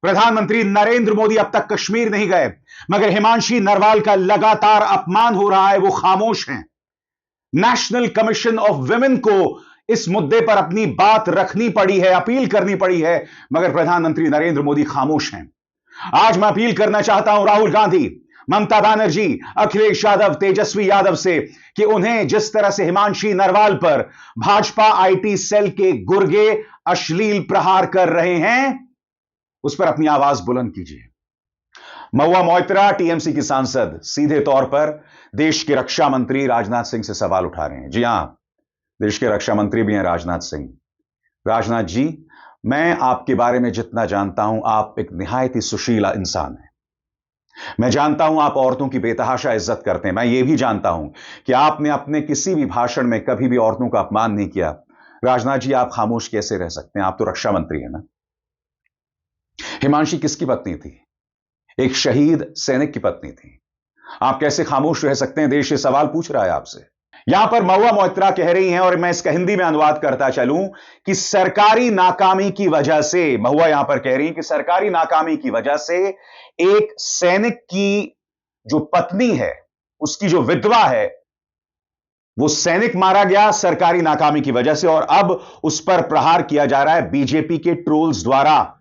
प्रधानमंत्री नरेंद्र मोदी अब तक कश्मीर नहीं गए, मगर हिमांशी नरवाल का लगातार अपमान हो रहा है, वो खामोश हैं। नेशनल कमीशन ऑफ विमेन को इस मुद्दे पर अपनी बात रखनी पड़ी है, अपील करनी पड़ी है, मगर प्रधानमंत्री नरेंद्र मोदी खामोश हैं। आज मैं अपील करना चाहता हूं राहुल गांधी, ममता बनर्जी, अखिलेश यादव, तेजस्वी यादव से कि उन्हें जिस तरह से हिमांशी नरवाल पर भाजपा आईटी सेल के गुर्गे अश्लील प्रहार कर रहे हैं, उस पर अपनी आवाज बुलंद कीजिए। महुआ मोइत्रा टीएमसी की सांसद सीधे तौर पर देश के रक्षा मंत्री राजनाथ सिंह से सवाल उठा रहे हैं। जी हां, देश के रक्षा मंत्री भी हैं राजनाथ सिंह। राजनाथ जी, मैं आपके बारे में जितना जानता हूं, आप एक निहायत ही सुशीला इंसान हैं। मैं जानता हूं आप औरतों की बेतहाशा इज्जत करते हैं। मैं यह भी जानता हूं कि आपने अपने किसी भी भाषण में कभी भी औरतों का अपमान नहीं किया। राजनाथ जी, आप खामोश कैसे रह सकते हैं? आप तो रक्षा मंत्री हैं ना। हिमांशी किसकी पत्नी थी? एक शहीद सैनिक की पत्नी थी। आप कैसे खामोश रह सकते हैं? देश ये सवाल पूछ रहा है आपसे। यहां पर महुआ मोइत्रा कह रही हैं, और मैं इसका हिंदी में अनुवाद करता चलूं, कि सरकारी नाकामी की वजह से, महुआ यहां पर कह रही हैं कि सरकारी नाकामी की वजह से एक सैनिक की जो पत्नी है, उसकी जो विधवा है, वो सैनिक मारा गया सरकारी नाकामी की वजह से, और अब उस पर प्रहार किया जा रहा है बीजेपी के ट्रोल्स द्वारा।